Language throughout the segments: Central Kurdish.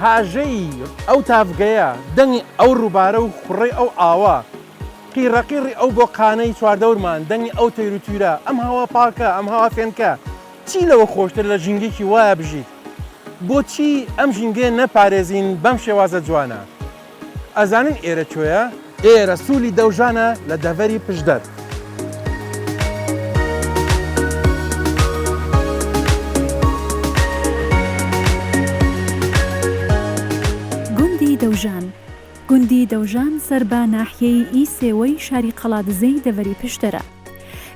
هاژەی ئەو تافگەیە دەنگی ئەو ڕووبارە و خوڕی ئەو ئاوا قیڕەقیڕی ئەو بۆقانەی چواردەورمان دەنگی ئەو تەیر و توورە ئەم هەوا پاکە ئەم هەوا فێنکە چی لەوە خۆشتر لە ژینگێکی وایە بژیت بۆچی ئەم ژینگێ نەپارێزین بەم شێوازە جوانە ئەزانین ئێرە کوێیە ئێرە سوولی دەوژانە لە دەڤەری پشدەر گوندی دەوژان سەربا ناحیەی ئیسێوەی شاری قەڵادزەی دەڤەری پشتەرە.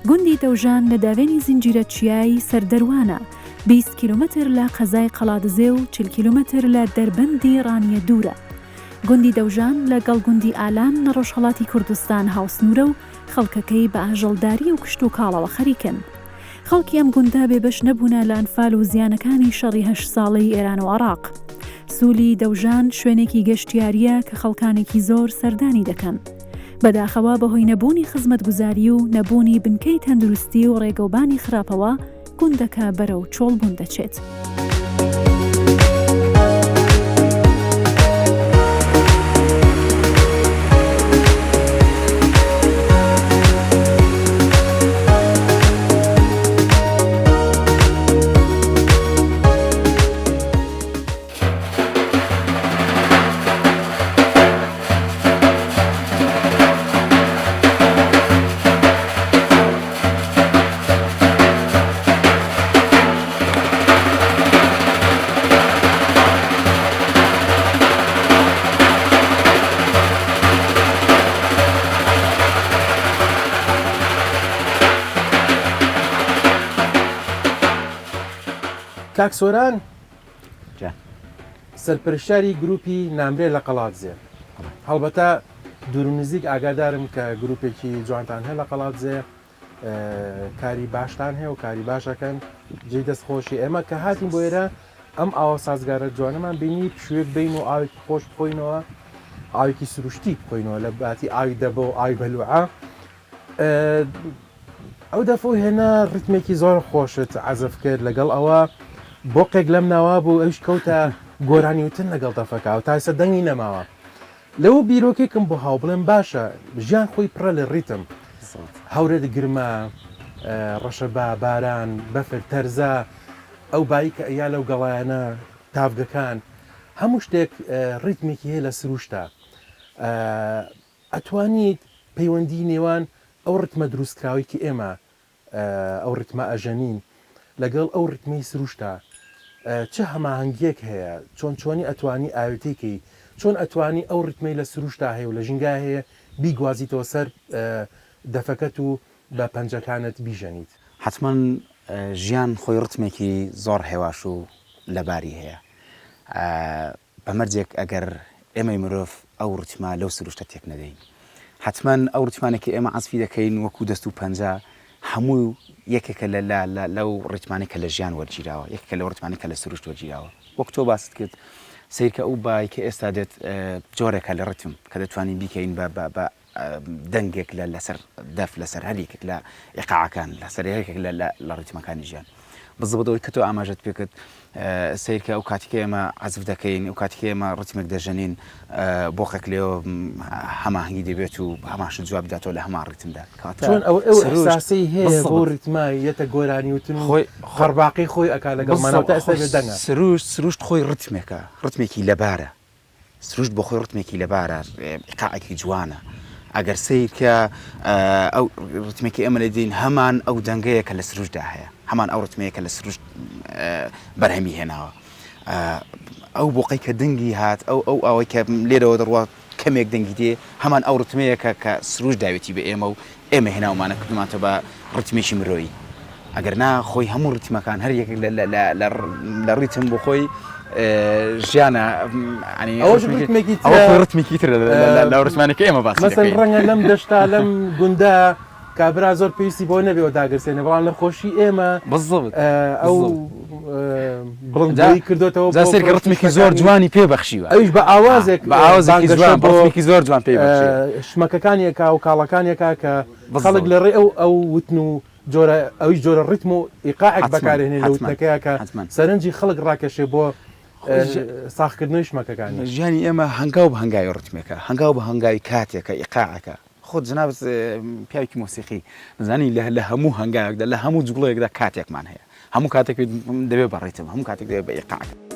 گوندی دەوژان لە داوێنی زنجیرە چیایی سەردەروانە 20 کیلومتر لە قەزای قەڵادزێ و 40 کیلومتر لە دەربەندی ڕانیە دوورە. گوندی دەوژان لەگەڵ گوندی ئالان لە ڕۆژهەڵاتی کوردستان هاوسنورە و خەڵکەکەی بە ئاژەڵداری و کشت و کاڵەوە خەریکن. خەڵکی ئەم گوندا بێبەش نەبوونە لە ئەنفال و زیانەکانی شەڕی 8 ساڵەی ئێران و عێراق. سوولی دەوژان شوێنێکی گەشتیاریە کە خەڵکانێکی زۆر سەردانی دەکەن. بەداخەوە بەهۆی نەبوونی خزمەتگوزاری و نەبوونی بنکەی تەندروستی و ڕێگەوبانی خراپەوە گوندەکە بەرەو چۆڵبوون دەچێت. کاکسۆران سەرپەرشتاری گروپی نامرێ لە قەڵاتزێ هەڵبەتە دوور و نزیک ئاگادارم کە گروپێکی جوانتان هەیە لە قەڵاتزێ کاری باشتان هەیە و کاری باشەکەن جێی دەستخۆشی ئێمە کە هاتین بۆ ئێرە ئەم ئاوە سازگارە جوانەمان بینی شوێک بین و ئاوێکی خۆش بخۆینەوە ئاوێکی سروشتی بخۆینەوە لە باتی ئاوی دەبە و ئاوی بەلوعە ئەو دەفۆ هێنا ڕیتمێکی زۆر خۆشت عەزف کرد لەگەڵ ئەوە بۆقێک لەم ناوا بوو ئەوش کەوتە گۆرانی وتن لەگەڵ دەفەکە و تاسە دەنگی نەماوە لەوە بیرۆکێکم بۆ هاو بڵێم باشە ژیان خۆی پڕە لە ڕیتم هەورێت گرمە ڕەشەبا باران بەفر تەرزە ئەو بایی کە ئەیا لەو گەڵایانە تافگەکان هەموو شتێک ڕیتمێکی هەیە لە سروشتە ئەتوانیت پەیوەندی نێوان ئەو ڕتمە دروستکراوی کە ئێمە ئەو ڕتمە ئەژەنین لەگەڵ ئەو ڕتمی سروشتە چه هەماهەنگیەک هەیە چۆنی ئەتوانی ئاوێتێکی چۆن ئەتوانی ئەو ڕتمەی لە سروشتا هەیە و لە ژینگا هەیە بیگوازیتەوە سەر دەفەکەت و بە پەنجەکانت بیژەنیت حتمما ژیان خۆی ڕتمێکی زۆر هێواش و لەباری هەیە بەمەرجێک ئەگەر ئێمەی مرۆڤ ئەو ڕتمە لەو سروشتە تێک نەدەین حتمما ئەو ڕتمانێکی ئێمە عەزفی دەکەین وەکو دەست و پەنجە هەموو یەکێکە لەو ڕێتمانێکە لە ژیان وەرگیراوە یەکێکە لەو ڕێتمانێکە لە سروشت وەرگیراوە وەک تۆ باست کرد سیرکە ئەو بای کە ئێستا دێت جۆرێکە لە ڕێتم کە دەتوانین بیکەین بە دەنگێک لەسەر دەف لەسەر هەریەکێک لە ئێقاعەکان لەسەر یەکێک لە ڕێتمەکانی ژیان بزبەوەی کە تۆ ئاماژەت پێکرد سیرکە ئەو کاتیکە ئێمە عەزف دەکەین ئەو کاتیکە ئێمە ڕێتمێک دەژەنین بۆقێک لێەوە هەماهەنگی دەبێت و هەماشت جواب بداتەوە لە هەمان ڕێتمدا چۆن ئەو ئەحساسی هەیە بۆ ڕیتمای یەتە گۆرانی وتن خۆی خەرباقی خۆی ئەکا لەگەڵمانەوە تا ئێستا دەنگە سروشت خۆی ڕتمێکە ڕتمێکی لەبارە سروشت بۆ خۆی ڕتمێکی لەبارە ئێقاعێکی جوانە ئەگەر سیرکە ئەو ڕتمێکی ئێمە لەدین هەمان ئەو دەنگەیەکە لە سروشتدا هەیە هەمان ئەو ڕتمەیەکە لە سروشت بەرهەمی هێناوە ئەو بۆقەی کە دەنگی هات ئەو ئەوەی کە لێرەوە دەڕوات کەمێک دەنگی دێ هەمان ئەو ڕتمەیەکە کە سروش داوێتی بە ئێمە و ئێمە هێناومانە کردمانتە بە ڕتمێکی مرۆیی ئەگەر نا خۆی هەموو ڕتمەکان هەر یەکێک لە ڕیتم بۆ خۆی ژیانە ڕتمێکی تر لە ڕتمانێکی ئێمە باس مەسەڵەن ڕەنگە لەم دەشتا لەم گوندا کابرا زۆر پێویستی بۆ نەبێەوە داگرسێنە بەڵام لە خۆشی ئێمە ئەو بڵندایی کردوێتەوە سێرکە ڕتمێکی زۆر جوانی پێبەخشیوە ئەوش بە ئاوازێک بەڵێکی زۆر جوان پێ شمەکەکانیەکە و کاڵەکانیەکە کە خەڵک لە ڕێ ئەو وتن و جۆرە ئەوی جۆرە ڕتم و ئیقاعێک بەکارهێنێ لە وتنەکەیە کە سەرنجی خەڵک ڕاکەشێ بۆ ساختکردنەوەی شمەکەەکانی ژیانی ئێمە هەنگاو بە هەنگاوی ڕتمێکە هەنگاو بە هەنگاوی کاتێکە ئیقاعەکە خۆت جناب پیاوێکی مۆسیقی نزانی لە هەموو هەنگاوێکدا لە هەموو جوڵەیەکدا کاتێکمان هەیە هەموو کاتێک دەبێت بە ڕێتم هەموو کاتێک دەبێت بە ئیقاعەکە.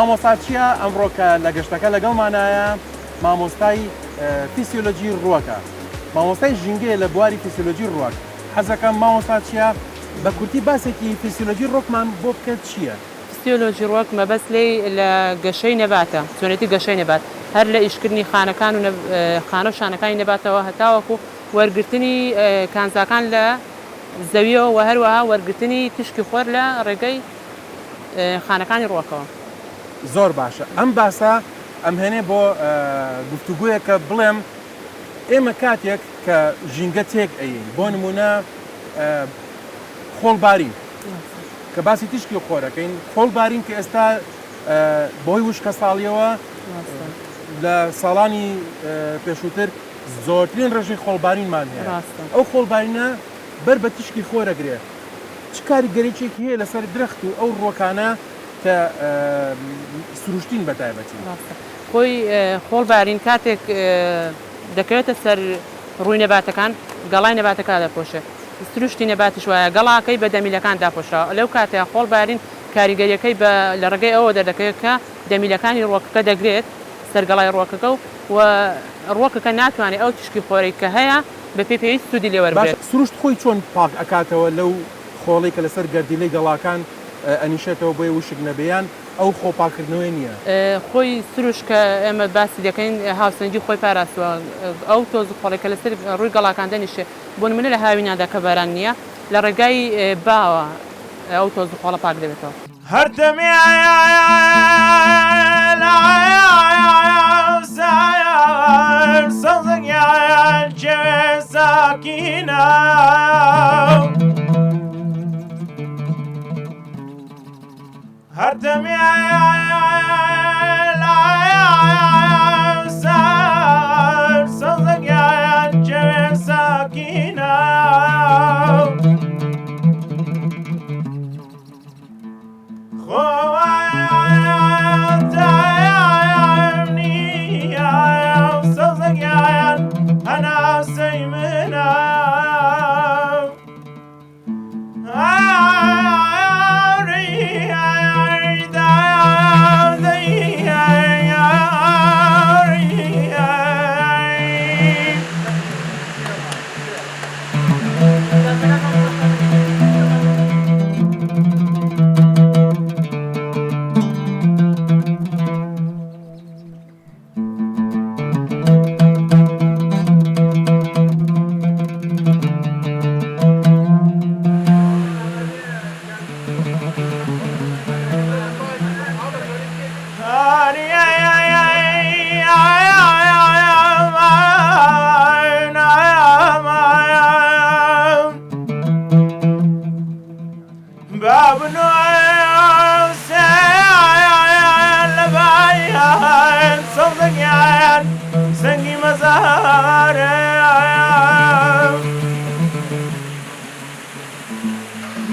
مامۆستا چییە ئەمڕۆکە لە گەشتەکە لەگەڵمانایە مامۆستای فیسیۆلۆژی ڕووەکە مامۆستای ژینگەیە لە بواری فیسیۆلۆژی ڕووەک حەزەکەم مامۆستا چییە بە کورتی باسێکی فیسیۆلۆژی ڕۆکمان بۆ بکەێت چییە؟ فیسیۆلۆژی ڕۆک مەبەست لێ لە گەشەی نەباتە چۆنێتی گەشەی نەبات هەر لە ئیشکردنی خانەکان و خانە و شانەکانی نەباتەوە هەتاوەکو وەرگرتنی کانزاکان لە زەویەوە و هەروەها وەرگرتنی تشکی خۆر لە ڕێگەی خانەکانی ڕۆکەوە. زۆر باشە ئەم باسە ئەم هێنێ بۆ گفتوگویە کە بڵێم ئێمە کاتێک کە ژینگە تێک ئەین بۆ نمونە خۆڵبارین کە باسی تشکی خۆرەکەین خۆڵبارین کە ئێستا بۆی وشکە ساڵیەوە لە ساڵانی پێشووتر زۆرترین ڕێژەی خۆڵبارینمان هەیە ئەو خۆڵبارینە بەر بە تشکی خۆرەگرێ چ کاریگەریێکی هەیە لەسەر درەخت و ئەو ڕۆکانە کە سروشتین بە تایبەتی خۆی خۆڵبارین کاتێک دەکەوێتە سەر ڕووی نەباتەکان گەڵای نەباتەکە دەپۆشێت سروشتی نەباتش وایە گەڵاکەی بە دەمیلەکان داپۆشراوە لەو کاتەیە خۆڵبارین کاریگەریەکەی لە ڕێگەی ئەوە دەردەکەوێت کە دەمیلەکانی ڕۆکەکە دەگرێت سەرگەڵای ڕۆکەکە و ڕۆکەکە ناتوانێت ئەو تشکی خۆرەی کە هەیە بە پێویست سوودی لێوەربێت. سروشت خۆی چۆن پاک ئەکاتەوە لەو خۆڵی کە لەسەر گەردیلەی گەڵاکان ئەنیشێتەوە بۆی وشک نەبیان ئەو خۆپاکردنەوەی نییە خۆی سروش کە ئێمە باسی دەکەین هاوسەنگی خۆی پاراستووە ئەو تۆز خۆڵێکە لەسەر ڕووی گەڵاکان دەنیشێ بۆ نمونە لە هاوینادا کە باران نییە لە ڕێگای باوە ئەو تۆز خۆڵە پاک دەبێتەوە هەردەمی ساکینە هەردەمی سەڵگیان جەوێ ساکینە خۆوایانیە سەڵگیان هەناسەی منە سنگی مزاره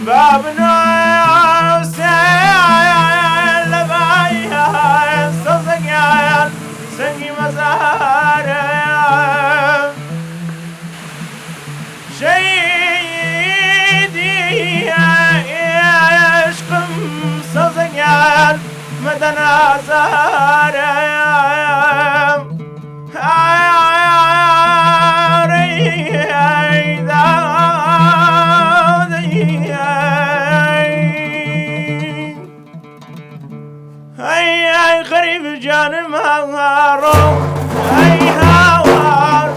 بابنو لبايا سنگیان سنگی مزاره شهیدی عشقم سنگیان مدن آزاره ای غریب جانم هارو ای هوار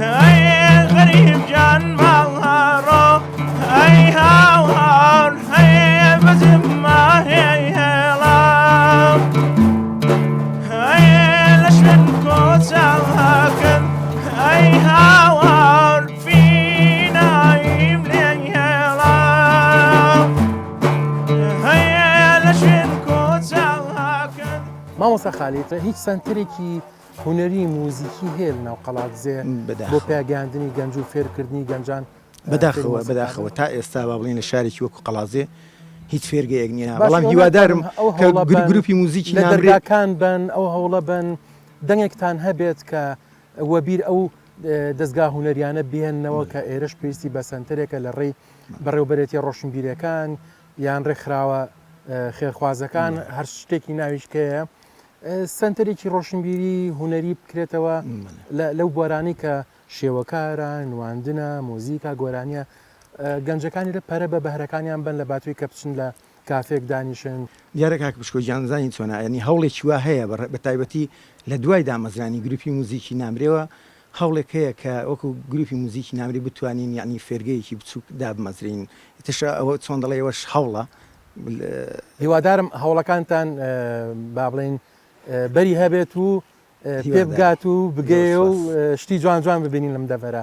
ای غریب جانم هارو ای هوار ای بزم ای لشمن کوچاکن ای هوار فی مامۆستا خالیت هیچ سنتەرێکی هوەری موزیکی هەیە لە ناو قەڵاتزێ بۆ پێگەاندنی گەنج و فێرکردنی گەنجان بەداخەوە تا ئێستا با بڵێن لە شارێکی وەکو قەڵازێ هیچ فێرگەیەک نییە بەڵام هیوادارم گروپی موزیکی لە دەرگاکان بن ئەو هەوڵە بن دەنگێکتان هەبێت کە وەبیر ئەو دەستگا هوەریانە بێننەوە کە ئێرش پێویستی بە سنتەرێکە لە ڕێی بەڕێوبەرێتی ڕۆشنبیرەکان یان ڕێکخراوە خێرخوازەکان هەر شتێکی ناویشکەیە سنتەرێکی ڕۆشنبیری هوەری بکرێتەوە لەو بۆرانی کە شێوەکارە نواندنە مۆزیکا گۆرانیە گەنجەکانی لە پەرە بە بەهرەکانیان بن لە باتووی کە بچن لە کافێک دانیشن دیارە کاک بشکۆ گیانزانی چۆنە ینی هەوڵێکی وا هەیە بە تایبەتی لە دوای دامەزرانی گروپی موزیکی نامرێەوە هەوڵێک هەیە کە وەکو گروپی موزیکی نامری بتوانین یعنی فێرگەیەکی بچووک دابمەزرین تش ئەوە چۆن دەڵێەوەش هەوڵە هیوادارم هەوڵەکانتان با بڵێن بەری هەبێت و پێ بگات و بگێ و شتی جوان جوان ببینین لەم دەڤەرە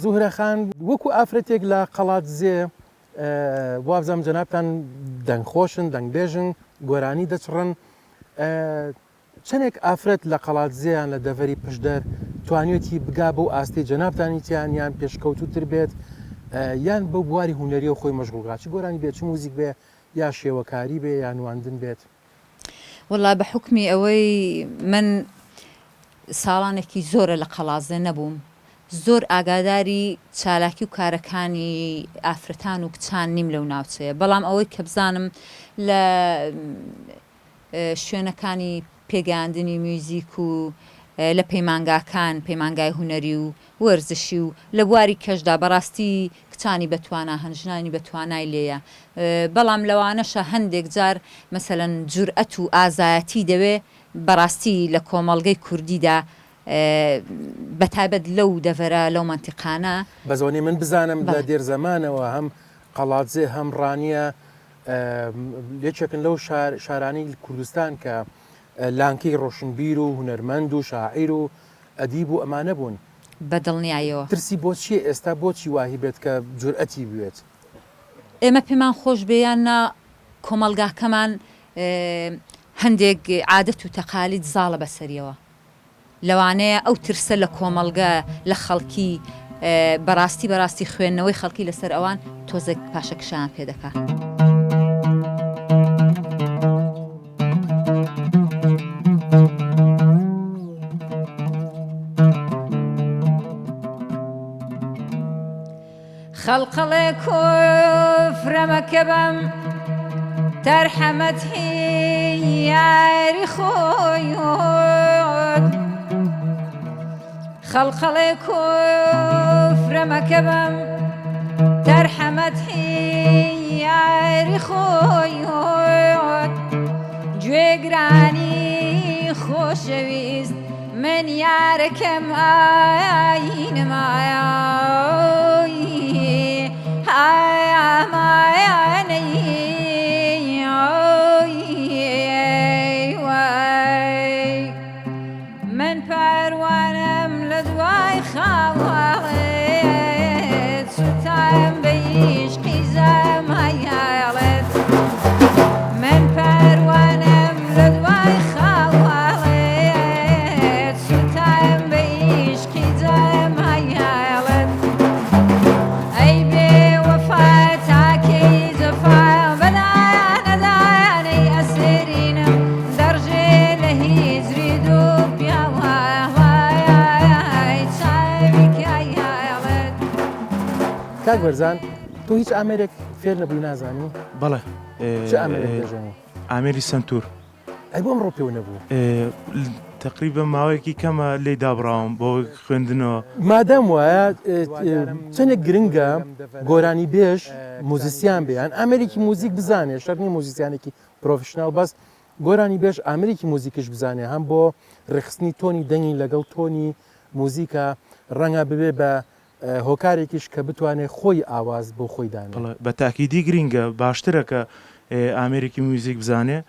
زوهرەخان وەکو ئافرەتێک لە قەڵات زێ وابزەم جەنابتان دەنگخۆشن دەنگبێژن گۆرانی دەچڕن چەندێک ئافرەت لە قەڵات زیان لە دەڤەری پشدەر توانێتی بگا بەو ئاستی جەنابتانیتیان یان پێشکەوتوتر بێت یان بەو بواری هوەری و خۆی مەشغوڵگاچی گۆرانی بێت چ موزیک بێ یا شێوەکاری بێ یان نواندن بێت وڵا بە حکمی ئەوەی من ساڵانێکی زۆرە لە قەڵازێ نەبووم زۆر ئاگاداری چالاکی و کارەکانی ئافرەتان و کچان نیم لەو ناوچەیە بەڵام ئەوەی کە بزانم لە شوێنەکانی پێگەاندنی میوزیک و لە پەیمانگاکان پەیمانگای هوەری و وەرزشی و لە بواری کەشدا بەڕاستی کچانی بەتوانە هەنجنانی بەتوانای لێیە بەڵام لەوانەشە هەندێک جار مەسەلەن جورئەت و ئازایەتی دەوێ بەڕاستی لە کۆمەڵگەی کوردیدا بەتایبەت لەو دەڤەرە لەو منتیقانە بەزۆنی من بزانم لە دێر زەمانەوە هەم قەڵاتزێ هەم ڕانیە یەکێکن لەو شارانی کوردستان کە لانکی ڕۆشنبیر و هوەرمەند و شاعیر و ئەدیب و ئەمانە بوون بەدڵنیایەوە ترسی بۆچی ئێستا بۆچی واهی بێت کە جورئەتی بوێت ئێمە پێمان خۆش بێیاننا کۆمەلگاکەمان هەندێک عادەت و تەقالید زاڵە بەسەریەوە لەوانەیە ئەو ترسە لە کۆمەلگە لە خەڵکی بەڕاستی خوێندنەوەی خەڵکی لەسەر ئەوان تۆزێک پاشەکشیان پێ دەکات. خەڵقەڵێ کوفرەمەکە بەم تەرحەمەت هی یاری خۆی خەڵقەڵێ کوفرەمەکە بەم تەرحەمەت هی یاری خۆی گوێگرانی خۆشەویست من یارەکەم ئاینەمایە من پەروانەم لە دوای خاوەڵێت سوتایم بە عیشقی زەمایەڵێت من پەروانەم لە دوای خاوەڵێت سوتایم بە عیشقی زەمایەڵێت ئەی بێ وەفا تاکەی جەفا بەدانەدانەی ئەسرینم دەڕژێ لە هیجری دوو کاک بەرزان تۆ هیچ ئامێرێک فێر نەبووی نازانی؟ بەڵێ چ ئامێرێک دەژێنی؟ ئامێری سنتور ئەی بۆ ئەمڕۆ پێوە نەبوو تقریبا ماوەیەکی کەمە لێی دابڕاوم بۆ خوێندنەوە مادەم وایە چەندێک گرنگە گۆرانی بێژ موزیسیان بیان ئامریکی موزیک بزانێ شەرنی موزیسیانێکی پرۆفشنال بەس گۆرانی بێژ ئامریکی موزیکش بزانێ هەم بۆ ڕێخستنی تۆنی دەنگی لەگەڵ تۆنی موزیکە ڕەنگە ببێ بە هۆکارێکیش کە بتوانێت خۆی ئاواز بۆ خۆی دان بە تاکیدی گرینگە باشترە کە ئامریکی موزیک بزانێ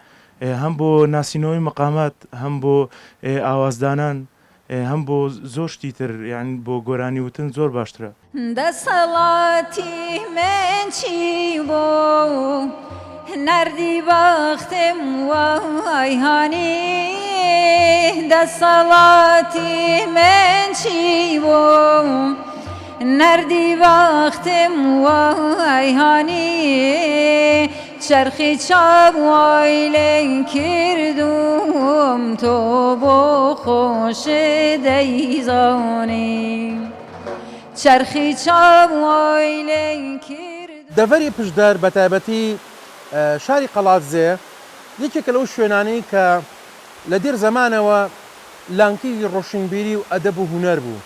هەم بۆ ناسینەوەی مەقامات هەم بۆ ئاوازدانان هەم بۆ زۆر شتی تر یان بۆ گۆرانی وتن زۆر باشترە دەسەڵاتی من چی بۆ نردی بختم وای هانی دەسەڵاتی من چی بوو نردی بختم وای هانی چرخی چاو وای لێ کردوم تۆ بۆ خۆش دەیزانی چرخی چاو وای لێ کرد دەڤەری پشدەر بە تایبەتی شاری قەڵاتزێ یەکێکە لەو شوێنانەی کە لە دێر زەمانەوە لانکی ڕۆشنبیری و ئەدەب و هونەر بوو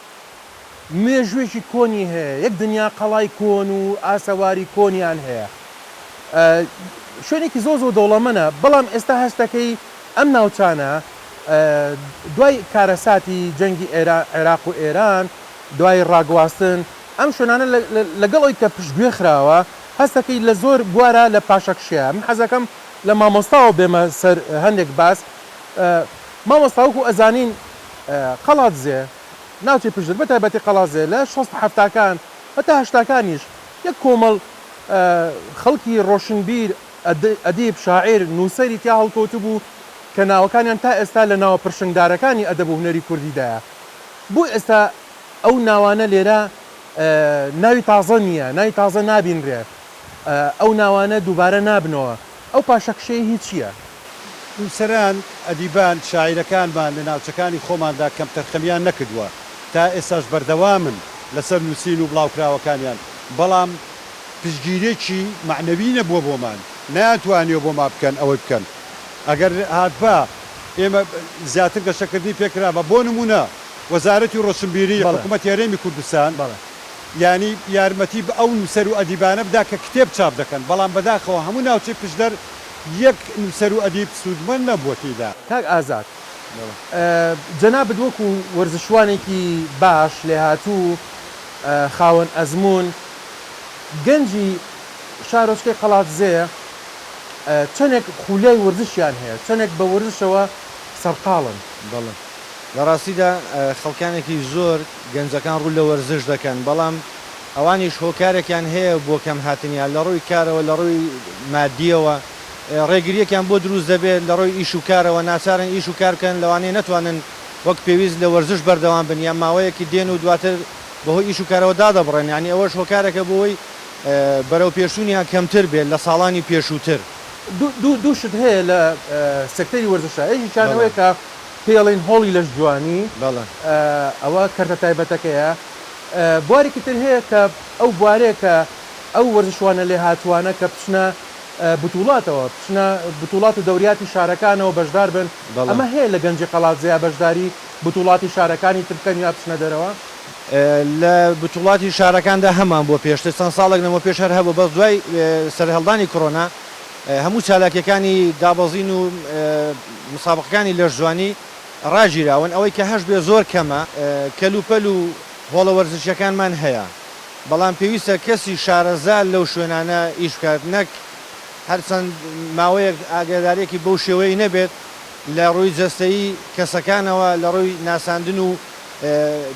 مێژوێکی کۆنی هەیە یەک دنیا قەڵای کۆن و ئاسەواری کۆنیان هەیە شوێنێکی زۆ دەوڵەمەنە بەڵام ئێستا هەستەکەی ئەم ناوچانە دوای کارەساتی جەنگی عێراق و ئێران دوای ڕاگواستن ئەم شوێنانە لەگەڵەوەی کە پشتگوێ خراوە هەستەکەی لە زۆر بوارە لە پاشەکشیە من حەزەکەم لە مامۆستاوە بێمە سەر هەندێک باس مامۆستاوەکو ئەزانین قەڵاتزێ ناوچەی پشتر بە تایبەتی قەڵاتزێ لە 1970کان هەتا هەشتاکانیش یەک کۆمەڵ خەڵکی ڕۆشنبیر ئەدیب شاعیر نووسەری تیا هەڵکەوتو بوو کە ناوەکانیان تا ئێستا لە ناوە پرشنگدارەکانی ئەدەب و هونەری کوردیدایە بوو ئێستا ئەو ناوانە لێرە ناوی تازە نییە ناوی تازە نابینرێ ئەو ناوانە دووبارە نابنەوە ئەو پاشەکشەی هیچ چییە؟ نووسەران ئەدیبان شاعیرەکانمان لە ناوچەکانی خۆماندا کەم تەرخەمیان نەکردووە تا ئێستاش بەردەوامن لەسەر نووسین و بڵاوکراوەکانیان بەڵام پشتگیرێکی معنەوی نەبووە بۆمان ناتوانێ بۆ ما بکەن ئەوەی بکەن ئەگەر هاتبا ئێمە زیاتر گەشەکردنی پێکرابە بۆ نمونە وەزارەتی ڕۆشنبیری حکوومەتی هەرێمی کوردستان ینی یارمەتی بە ئەو نووسەر و ئەدیبانە بدا کە کتێب چاپ دەکەن بەڵام بەداخەوە هەموو ناوچەی پشدەر یەک نووسەر و ئەدیب سوودمەند نەبووەتیدا کاک ئازاد جەنابەت وەکو وەرزشوانێکی باش لێهاتوو خاوەن ئەزمون گەنجی شارۆچکەی قەڵاتزێ چەندێک خولای وەرزشیان هەیە چەندێک بە وەرزشەوە سەرقاڵن بەڵێ لە ڕاستیدا خەڵکانێکی زۆر گەنجەکان ڕوو لە وەرزش دەکەن بەڵام ئەوانیش هۆکارێکیان هەیە بۆ کەم هاتنیان لە ڕووی کارەوە لە ڕووی مادیەوە ڕێگریەکیان بۆ دروست دەبێت لە ڕۆی ئیش و کارەوە ناچارن ئیش و کارکەن لەوانەیە نەتوانن وەک پێویست لە وەرزش بەردەوام بن یان ماوەیەکی دێن و دواتر بەهۆی ئیش و کارەوە دادەبڕێن ینی ئەوەش هۆکارێکە بۆی بەرەو پێشوونیان کەمتر بێت لە ساڵانی پێشووتر دووشت هەیە لە سەکتەری وەرزشە یەکیانەوەی کە پێڵین هۆڵی لەش جوانی ئەوە کەرتە تایبەتەکەیە بوارێکی تر هەیە کە ئەو بوارەیە ئەو وەرزشوانە لێ هاتووانە کە بچنە بتوڵاتەوە بچنە بتوڵات و دەوریاتی شارەکانەوە بەشدار بن ئەمە هەیە لە گەنجی قەڵاتزێ بەشداری بتوڵاتی شارەکانی ترکەن یا بچنە دەرەوە لە بتوڵاتی شارەکاندا هەمان بۆ پێشتر چەند ساڵێک نەوە پێش هەر هەبوو بەس دوای سەرهەڵدانی کۆڕۆنا هەموو چالاکیەکانی دابەزین و مسابقەکانی لەش جوانی ڕاگیراون ئەوەی کە هەش بێ زۆر کەمە کەلوپەل و هۆڵە وەرزشیەکانمان هەیە بەڵام پێویستە کەسی شارەزار لەو شوێنانە ئیش بکات نەک هەرچەند ماوەیەک ئاگادارێکی بەو شێوەی نەبێت لە ڕووی جەستەیی کەسەکانەوە لە ڕووی ناساندن و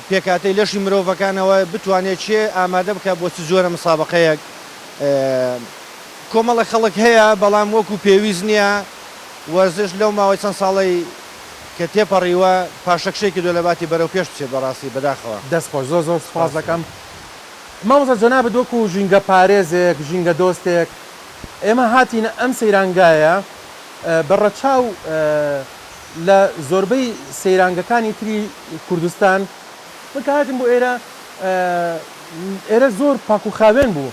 پێکاتەی لەشی مرۆڤەکانەوە بتوانێت چێ ئامادە بکە بۆ چ جۆرە مسابقەیەک کۆمەڵە خەڵک هەیە بەڵام وەکو پێویست نییە وەرزش لەو ماوەی چەند ساڵی کە تێپەڕیوە پاشەکشێکی دۆلەباتی بەرەو پێش بچێت بەڕاستی بەداخەوە دەستخۆش زۆر زۆر سپاس دەکەم مامۆستا جەنابەت وەکو ژینگە پارێزێک ژینگە دۆستێک ئێمە هاتینە ئەم سەیرانگایە بەڕەچاو لە زۆربەی سەیرانگەکانی تری کوردستان وەکە هاتین بۆ ئێرە زۆر پاک و خاوێن بوو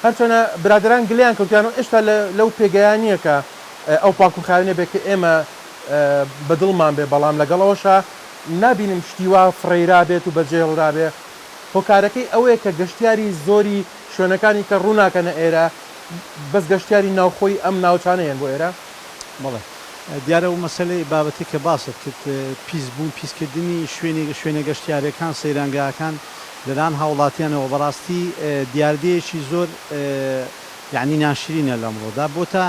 هەرچەنە برادران گلیان کەوتیانەوە ئێشتا لەو پێگەیانیە کە ئەو پاک و خاوێنە بێت کە ئێمە بەدڵمان بێ بەڵام لەگەڵەوەشە نبینم شتیوا فڕێرا بێت و بەجێڵرا بێ هۆکارەکەی ئەوەیە کە گەشتیاری زۆری شوێنەکانی کە ڕووناکەنە ئێرە بەس گەشتیاری ناوخۆی ئەم ناوچانەیەن بۆ ئێرە بەڵێ دیارە و مەسلەی بابەتی کە باست کرد پیسبوون پیسکردنی شوێنە گەشتیارەکان سەیرانگاکان لەلان هاوڵاتیانەوە بەڕاستی دیاردەیەکی زۆر یعنی ناشرینە لەمڕۆدا بۆ تا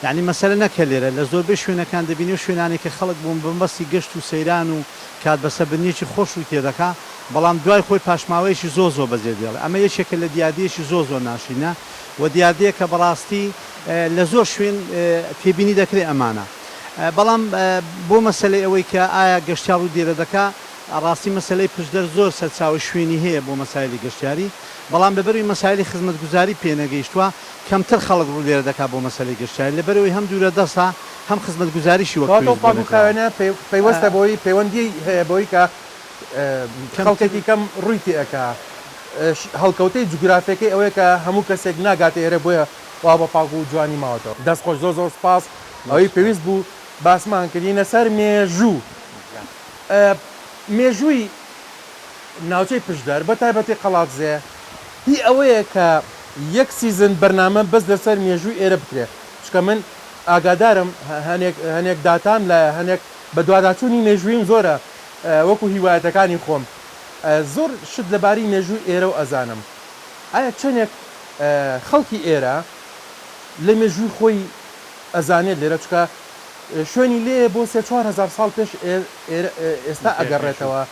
یعنی مەسەلە نەکە لێرە لە زۆربەی شوێنەکان دەبینێ شوێنانی کە خەڵک بوون بەمەستی گەشت و سەیران و کات بەسەبنیەکی خۆش و تێدەکا بەڵام دوای خۆی پاشماوەیەکی زۆ بەجێ دێڵێ ئەمە یەکێکە لە دیاردەیەکی زۆ ناشرینە و دیاردەیە کە بەڕاستی لە زۆر شوێن تێبینی دەکرێت ئەمانە. بەڵام بۆ مەسلەی ئەوەی کە ئایا گەشتیار و دیێرە دەکا ڕاستی مەسلەی پشدەر زۆر سەرچاوی شوێنی هەیە بۆ مەسایلی گەشتیاری، بەڵام بەبەروی مەسایلی خزمەتگوزاری پێنەگەیشتووە کەمتر خەڵک ڕوو لێرە دەکا بۆ مەسلەی گەشتیاری لەبەرەوەی هەم دوورە دەسا هەم خزمەتگوزاریشی وەکوێنە پەیوەستە بۆی پەیوەندی هەیە بۆی کە خەڵکێکی کەم ڕووی تێئەکا هەڵکەوتەی جوگرافیەکەی ئەوەیە کە هەموو کەسێک ناگاتە ئێرە بۆیە وا بە پاک و جوانی ماوەتەوە. دەستخۆش زۆر زۆر سپاس ئەوەی پێویست بوو باسمان کردینە سەر مێژوو. مێژووی ناوچەی پشدەر بە تایبەتی قەڵاتزێ هی ئەوەیە کە یەک سیزن بەرنامە بەس لەسەر مێژووی ئێرە بکرێت. چکە من ئاگادارم هەنێک داتان لە هەنێک بە دوواداچوونی مێژوویم زۆرە وەکو هیوایەتەکانی خۆم زۆر شت لەباری مێژووی ئێرە و ئەزانم. ئایا چەندێک خەڵکی ئێرە لە مێژووی خۆی ئەزانێت لێرە چکە شوێنی لێ بۆ 4,000 ساڵ پێش ئێستا ئەگەڕێتەوە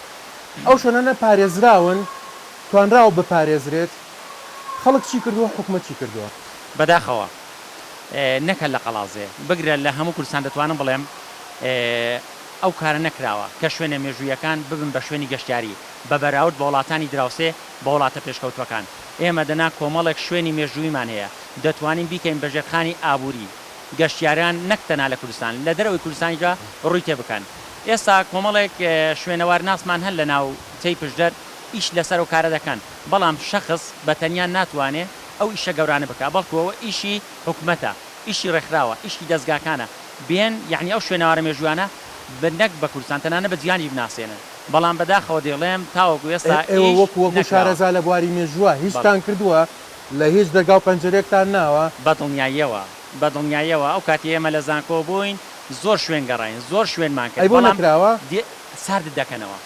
ئەو شوێنانە پارێزراون توانراوە بپارێزرێت خەڵک چی کردووە حکومەت چی کردووە بەداخەوە نەکە لە قەڵازێ بگرە لە هەموو کوردستان دەتوانم بڵێم ئەو کارە نەکراوە کە شوێنە مێژوویەکان ببن بە شوێنی گەشتیاری بە بەراورد بە وڵاتانی دراوسێ بە وڵاتە پێشکەوتوەکان ئێمە دەنا کۆمەڵێک شوێنی مێژوویمان هەیە دەتوانین بیکەین بەژێرخانی ئابووری گەشتیاران نەکتەنا لە کوردستان لە دەرەوەی کوردستانیدا ڕووی تێ بکەن. ئێستا کۆمەڵێک شوێنەوار ناسمان هەن لە ناو چەی پشدەر ئیش لەسەر و کارە دەکەن بەڵام شەخص بەتەنیان ناتوانێت ئەو ئیشە گەورانە بکە بەڵکوەوە ئیشی حکومەتە ئیشی ڕێکخراوە ئیشی دەستگاکانە بێن یعنی ئەو شوێنەوارە مێژوانە نەک بە کوردستان تەنانە بە جیانی بناسێنن بەڵام بەداخەوە دێڵێم تاوەکو ئێستا ئێوە وەکو شارەزا لە بواری مێژووە هیچتان کردووە لە هیچ دەرگا و پەنجەرێکتان ناوە بە دڵنیاییەوە ئەو کاتی ئێمە لە زانکۆ بووین زۆر شوێن گەڕین زۆر شوێنمان کرد بۆ نەکراوە ساردت دەکەنەوە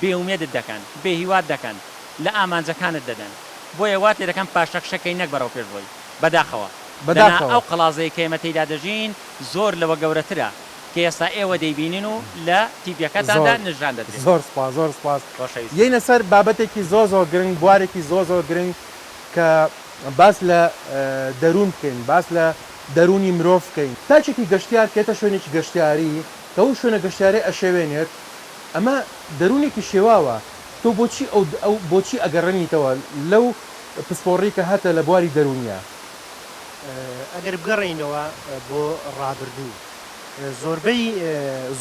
بێومێدت دەکەن بێهیوات دەکەن لە ئامانجەکانت دەدەن بۆیە وا تێ دەکەن پاشەکشەکەی نەک بەرەو پێشڕۆی بەداخەوە ئەو قەڵازەی کە ئێمە تێیدا دەژین زۆر لەوە گەورەترە کە ئێستا ئێوە دەیبینین و لە تیپیەکەتاندا نیژان دەدرێت. زۆر سپاس زۆر سپاس یەینە سەر بابەتێکی زۆر زۆر گرنگ بوارێکی زۆر زۆر گرنگ کە باس لە دەروون بکەین باس لە دەرونی مرۆڤ بکەین تاچێکی گەشتیار کێتە شوێنێکی گەشتیاری کە ئەو شوێنە گەشتیاری ئەشێوێنێت ئەمە دەرونێکی شێواوە تۆ بۆچی ئەو بۆچی ئەگەڕێنیتەوە لەو پسپۆڕی کە هاتە لە بواری دەرونیە ئەگەر بگەڕێینەوە بۆ ڕابردوو زۆربەی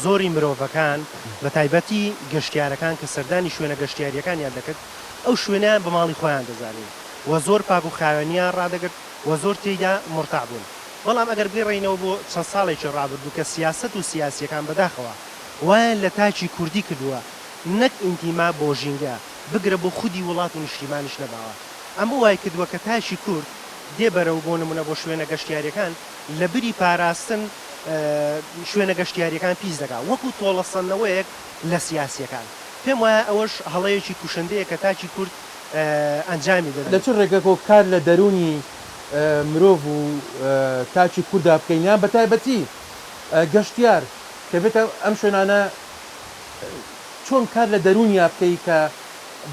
زۆری مرۆڤەکان بە تایبەتی گەشتیارەکان کە سەردانی شوێنە گەشتیاریەکانیان دەکرد ئەو شوێنە بە ماڵی خۆیان دەزانین و زۆر پاک و خاوێنیان ڕادەگرت و زۆر تێیدا مرتاع بوون بەڵام ئەگەر بگەڕێینەوە بۆ چەند ساڵێکی ڕابردوو کە سیاست و سیاسیەکان بەداخەوە وایە لە تاچی کوردی کردووە نەک ئینتیما بۆ ژینگە بگرە بۆ خودی وڵات و نیشتیمانیش نەباوە ئەمە وای کردووە کە تاشی کورد دێ بەرەو بۆ نمونە بۆ شوێنە گەشتیاریەکان لە بری پاراستن شوێنە گەشتیاریەکان پیس دەکا وەکو تۆڵەسەندنەوەیەک لە سیاسیەکان پێم وایە ئەوەش هەڵەیەکی کوشندەیە کە تاچی کورد ئەنجامی دەدەن لە چ ڕێگەکۆ کار لە دەرونی مرۆڤ و تاچی کووردا بکەینیان بە تایبەتی گەشتیار کە بێتە ئەم شوێنانە چۆن کار لە دەرونیا بکەی کە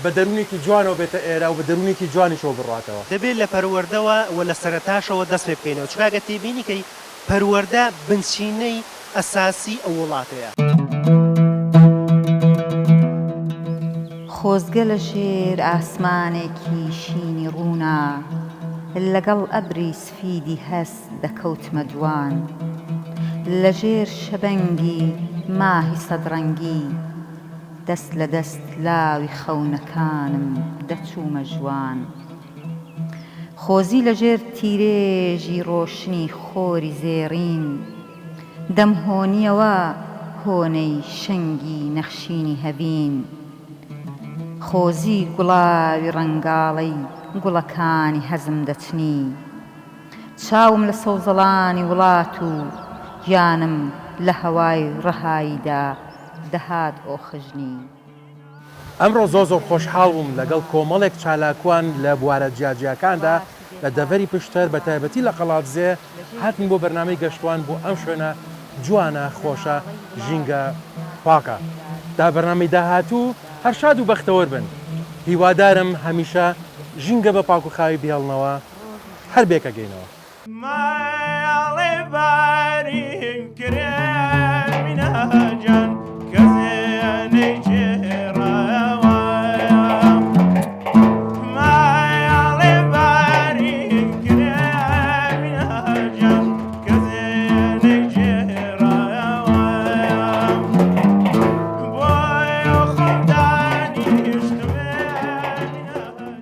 بە دەرونێکی جوانەوە بێتە ئێرە و بە دەرونێکی جوانیشەوە بڕاتەوە دەبێت لە پەروەردەوە و لە سەرەتاشەوە دەست پێ بکەینەوە چکاگە تێبینی کەی پەروەردە بنچینەی ئەساسی ئەو وڵاتەیە خۆزگە لە ژێر ئاسمانێکی شینی ڕوونا لەگەڵ ئەبری سفیدی هەست دەکەوتمە جوان لە ژێر شەبەنگی ماهی سەدڕەنگی دەست لە دەست لاوی خەونەکانم دەچوومە ژوان خۆزی لە ژێر تیرێژی ڕۆشنی خۆری زێڕین دەمهۆنیەوە هۆنەی شەنگی نەخشینی هەبین خۆزی گوڵاوی ڕەنگاڵەی گوڵەکانی هەزم دەچنی چاوم لە سەوزەڵانی وڵات و گیانم لە هەوای ڕەهاییدا دەهات ئۆخژنی ئەمڕۆ زۆر زۆر خۆشحاڵ بووم لەگەڵ کۆمەڵێک چالاکوان لە بوارە جیاجیەکاندا لە دەڤەری پشتەر بە تایبەتی لە قەڵاتزێ هاتن بۆ بەرنامەی گەشتوان بۆ ئەم شوێنە جوانە خۆشە ژینگە پاکە تا بەرنامەی داهاتوو هەر شاد و بەختەوەر بن هیوادارم هەمیشە ژینگە بە پاک و خاوی بهێڵنەوە هەر بێکە گەینەوە. My alibi